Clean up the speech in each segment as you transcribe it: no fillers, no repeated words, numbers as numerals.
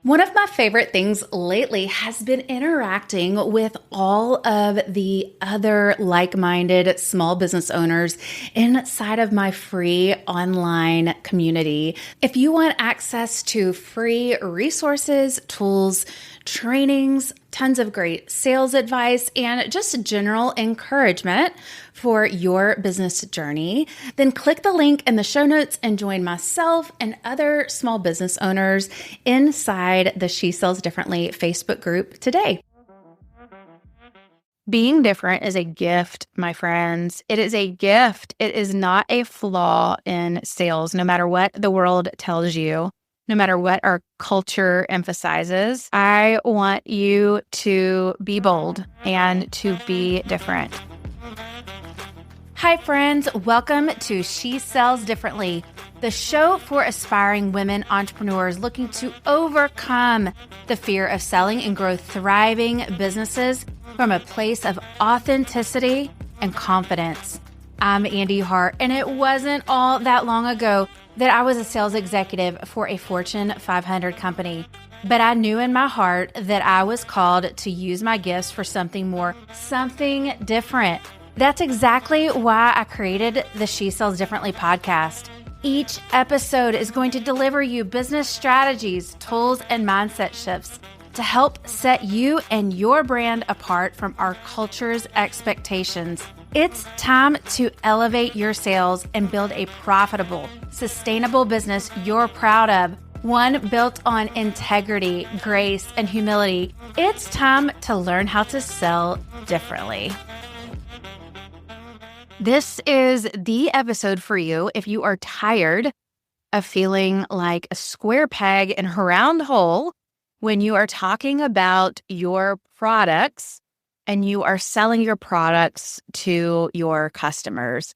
One of my favorite things lately has been interacting with all of the other like-minded small business owners inside of my free online community. If you want access to free resources, tools, trainings, tons of great sales advice, and just general encouragement for your business journey, then click the link in the show notes and join myself and other small business owners inside the She Sells Differently Facebook group today. Being different is a gift, my friends. It is a gift. It is not a flaw in sales, no matter what the world tells you. No matter what our culture emphasizes, I want you to be bold and to be different. Hi, friends. Welcome to She Sells Differently, the show for aspiring women entrepreneurs looking to overcome the fear of selling and grow thriving businesses from a place of authenticity and confidence. I'm Andy Hart, and it wasn't all that long ago that I was a sales executive for a Fortune 500 company. But I knew in my heart that I was called to use my gifts for something more, something different. That's exactly why I created the She Sells Differently podcast. Each episode is going to deliver you business strategies, tools, and mindset shifts to help set you and your brand apart from our culture's expectations. It's time to elevate your sales and build a profitable, sustainable business you're proud of, one built on integrity, grace, and humility. It's time to learn how to sell differently. This is the episode for you if you are tired of feeling like a square peg in a round hole when you are talking about your products and you are selling your products to your customers.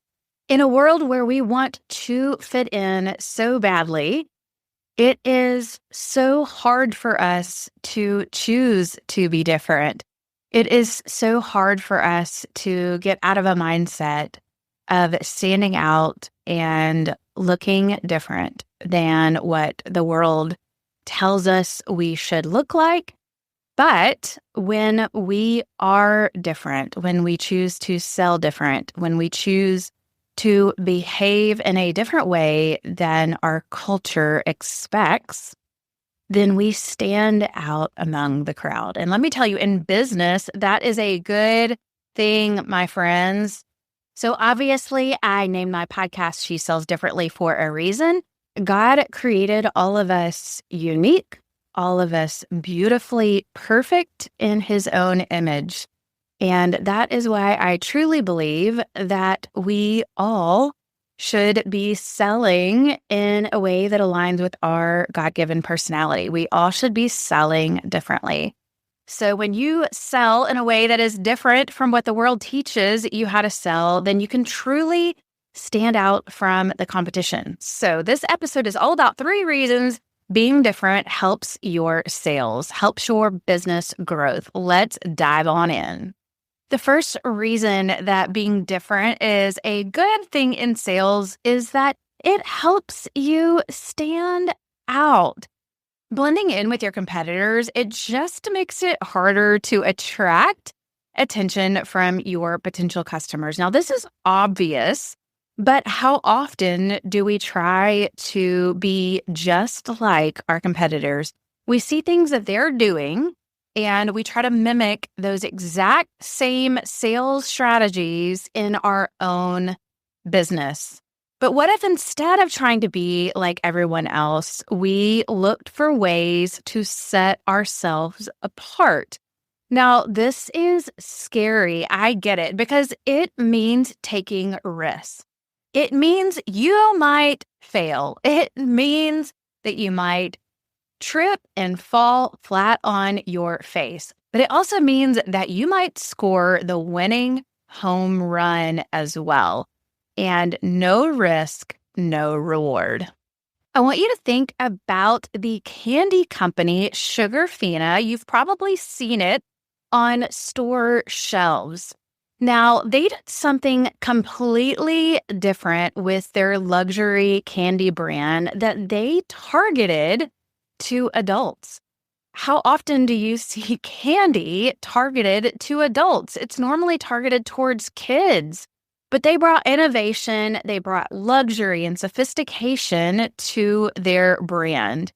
In a world where we want to fit in so badly, it is so hard for us to choose to be different. It is so hard for us to get out of a mindset of standing out and looking different than what the world tells us we should look like. But when we are different, when we choose to sell different, when we choose to behave in a different way than our culture expects, then we stand out among the crowd. And let me tell you, in business, that is a good thing, my friends. So obviously, I named my podcast She Sells Differently for a reason. God created all of us unique, all of us beautifully perfect in His own image. And that is why I truly believe that we all should be selling in a way that aligns with our God-given personality. We all should be selling differently. So when you sell in a way that is different from what the world teaches you how to sell, then you can truly stand out from the competition. So this episode is all about 3 reasons being different helps your sales, helps your business growth. Let's dive on in. The first reason that being different is a good thing in sales is that it helps you stand out. Blending in with your competitors, it just makes it harder to attract attention from your potential customers. Now, this is obvious, but how often do we try to be just like our competitors? We see things that they're doing, and we try to mimic those exact same sales strategies in our own business. But what if instead of trying to be like everyone else, we looked for ways to set ourselves apart? Now, this is scary. I get it, because it means taking risks. It means you might fail. It means that you might trip and fall flat on your face. But it also means that you might score the winning home run as well. And no risk, no reward. I want you to think about the candy company Sugarfina. You've probably seen it on store shelves. Now, they did something completely different with their luxury candy brand that they targeted to adults. How often do you see candy targeted to adults? It's normally targeted towards kids, but they brought innovation, they brought luxury and sophistication to their brand.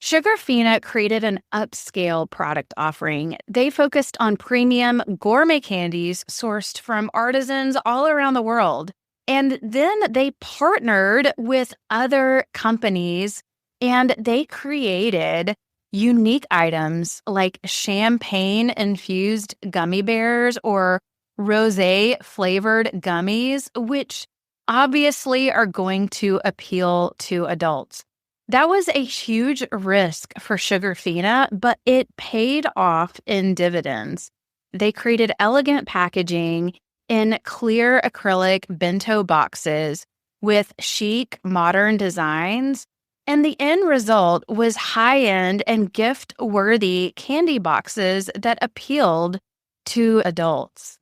Sugarfina created an upscale product offering. They focused on premium gourmet candies sourced from artisans all around the world. And then they partnered with other companies and they created unique items like champagne-infused gummy bears or rosé-flavored gummies, which obviously are going to appeal to adults. That was a huge risk for Sugarfina, but it paid off in dividends. They created elegant packaging in clear acrylic bento boxes with chic, modern designs, and the end result was high-end and gift-worthy candy boxes that appealed to adults.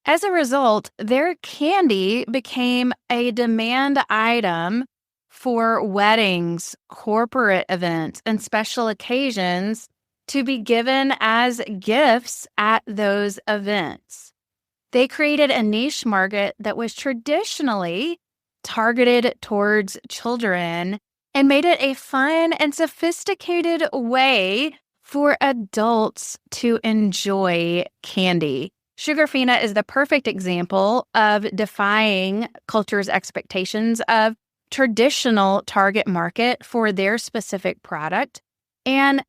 As a result, their candy became a demand item for weddings, corporate events, and special occasions to be given as gifts at those events. They created a niche market that was traditionally targeted towards children and made it a fun and sophisticated way for adults to enjoy candy. Sugarfina is the perfect example of defying culture's expectations of traditional target market for their specific product, and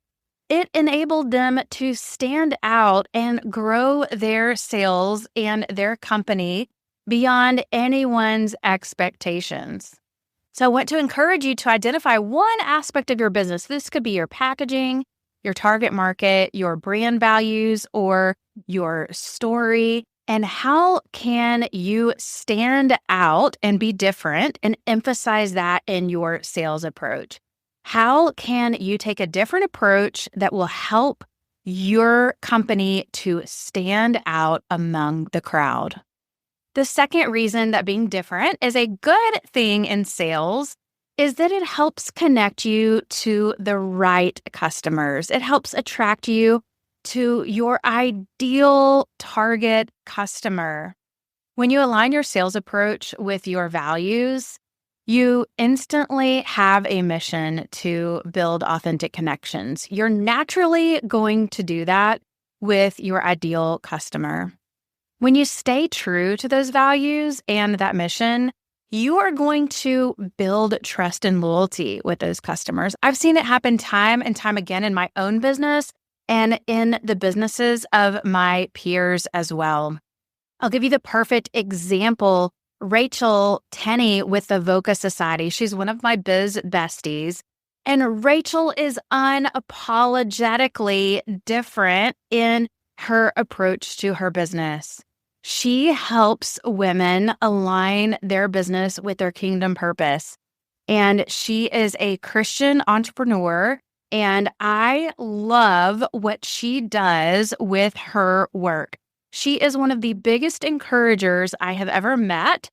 it enabled them to stand out and grow their sales and their company beyond anyone's expectations. So I want to encourage you to identify one aspect of your business. This could be your packaging, your target market, your brand values, or your story. And how can you stand out and be different and emphasize that in your sales approach? How can you take a different approach that will help your company to stand out among the crowd? The second reason that being different is a good thing in sales is that it helps connect you to the right customers. It helps attract you to your ideal target customer. When you align your sales approach with your values, you instantly have a mission to build authentic connections. You're naturally going to do that with your ideal customer. When you stay true to those values and that mission, you are going to build trust and loyalty with those customers. I've seen it happen time and time again in my own business and in the businesses of my peers as well. I'll give you the perfect example. Rachel Tenney with the Voca Society. She's one of my biz besties. And Rachel is unapologetically different in her approach to her business. She helps women align their business with their kingdom purpose. And she is a Christian entrepreneur. And I love what she does with her work. She is one of the biggest encouragers I have ever met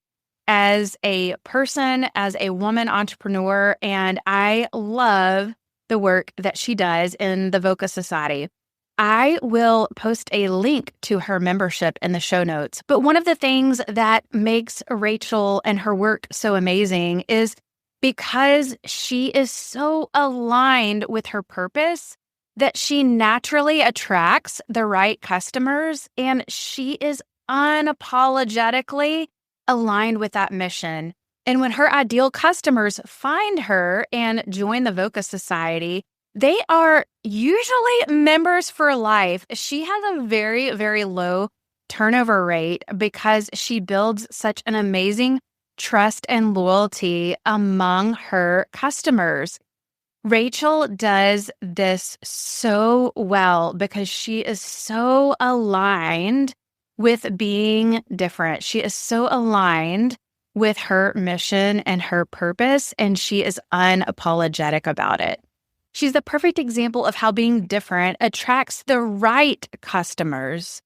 as a person, as a woman entrepreneur, and I love the work that she does in the Voca Society. I will post a link to her membership in the show notes. But one of the things that makes Rachel and her work so amazing is because she is so aligned with her purpose that she naturally attracts the right customers, and she is unapologetically aligned with that mission. And when her ideal customers find her and join the Voca Society, they are usually members for life. She has a very, very low turnover rate because she builds such an amazing trust and loyalty among her customers. Rachel does this so well because she is so aligned with being different. She is so aligned with her mission and her purpose, and she is unapologetic about it. She's the perfect example of how being different attracts the right customers.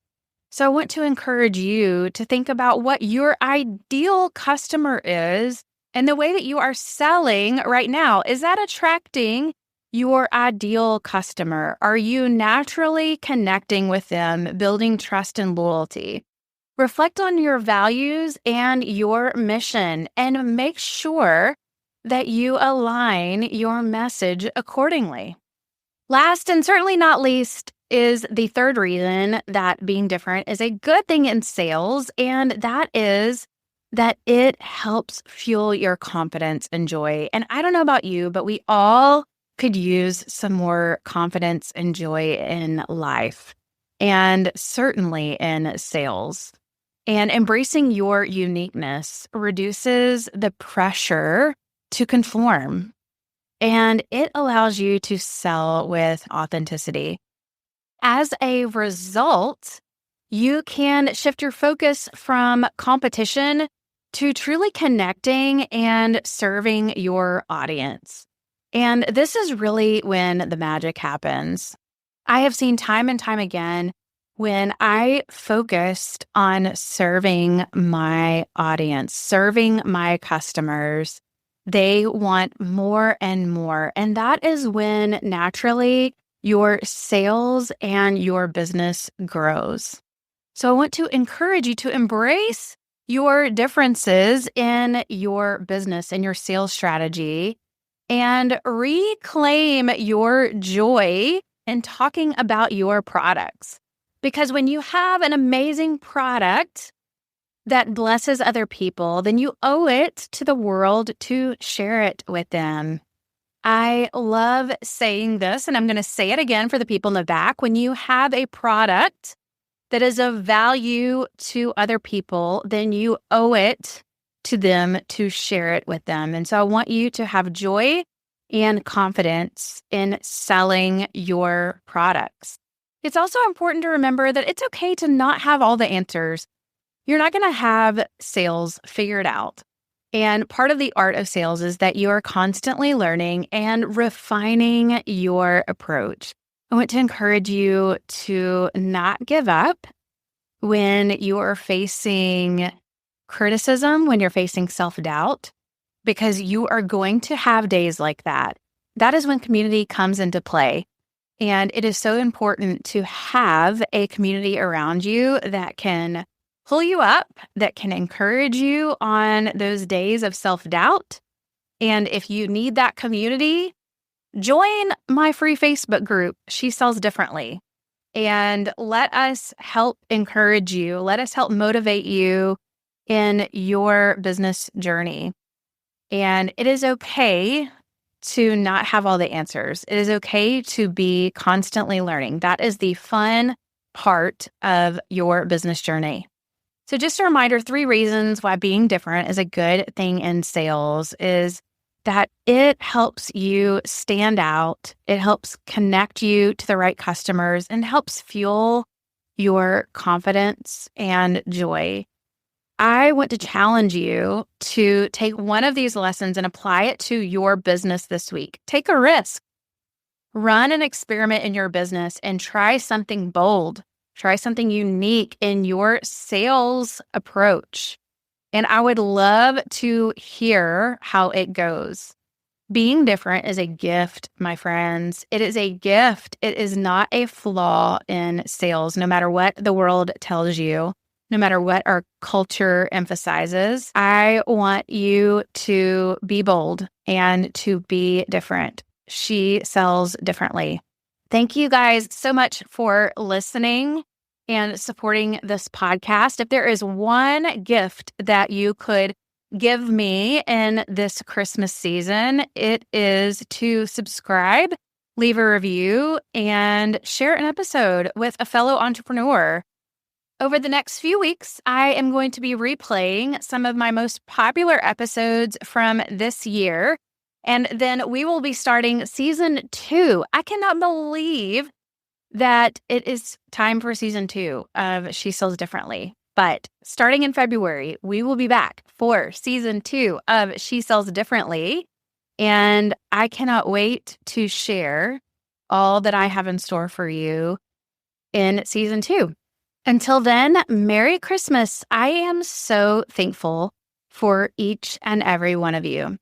So I want to encourage you to think about what your ideal customer is and the way that you are selling right now. Is that attracting your ideal customer? Are you naturally connecting with them, building trust and loyalty? Reflect on your values and your mission and make sure that you align your message accordingly. Last and certainly not least is the third reason that being different is a good thing in sales, and that is that it helps fuel your confidence and joy. And I don't know about you, but we all could use some more confidence and joy in life, and certainly in sales. And embracing your uniqueness reduces the pressure to conform, and it allows you to sell with authenticity. As a result, you can shift your focus from competition to truly connecting and serving your audience. And this is really when the magic happens. I have seen time and time again when I focused on serving my audience, serving my customers, they want more and more. And that is when naturally your sales and your business grows. So I want to encourage you to embrace your differences in your business and your sales strategy and reclaim your joy in talking about your products. Because when you have an amazing product that blesses other people, then you owe it to the world to share it with them. I love saying this, and I'm going to say it again for the people in the back. When you have a product that is of value to other people, then you owe it to them to share it with them. And so I want you to have joy and confidence in selling your products. It's also important to remember that it's okay to not have all the answers. You're not going to have sales figured out. And part of the art of sales is that you are constantly learning and refining your approach. I want to encourage you to not give up when you are facing criticism, when you're facing self-doubt, because you are going to have days like that. That is when community comes into play. And it is so important to have a community around you that can pull you up, that can encourage you on those days of self-doubt. And if you need that community, join my free Facebook group, She Sells Differently. And let us help encourage you. Let us help motivate you in your business journey. And it is okay to not have all the answers. It is okay to be constantly learning. That is the fun part of your business journey. So just a reminder, 3 reasons why being different is a good thing in sales is that it helps you stand out. It helps connect you to the right customers and helps fuel your confidence and joy. I want to challenge you to take one of these lessons and apply it to your business this week. Take a risk. Run an experiment in your business and try something bold. Try something unique in your sales approach. And I would love to hear how it goes. Being different is a gift, my friends. It is a gift. It is not a flaw in sales, no matter what the world tells you. No matter what our culture emphasizes, I want you to be bold and to be different. She sells differently. Thank you guys so much for listening and supporting this podcast. If there is one gift that you could give me in this Christmas season, it is to subscribe, leave a review, and share an episode with a fellow entrepreneur. Over the next few weeks, I am going to be replaying some of my most popular episodes from this year, and then we will be starting season 2. I cannot believe that it is time for season 2 of She Sells Differently. But starting in February, we will be back for season 2 of She Sells Differently, and I cannot wait to share all that I have in store for you in season 2. Until then, Merry Christmas. I am so thankful for each and every one of you.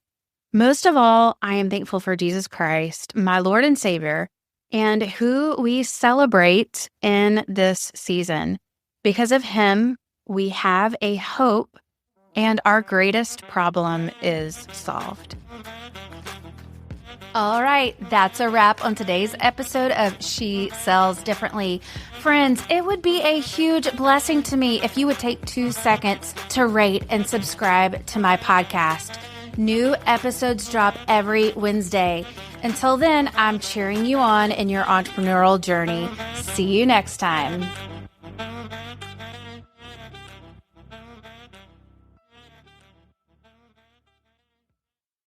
Most of all, I am thankful for Jesus Christ, my Lord and Savior, and who we celebrate in this season. Because of him, we have a hope, and our greatest problem is solved. All right, that's a wrap on today's episode of She Sells Differently. Friends, it would be a huge blessing to me if you would take 2 seconds to rate and subscribe to my podcast. New episodes drop every Wednesday. Until then, I'm cheering you on in your entrepreneurial journey. See you next time.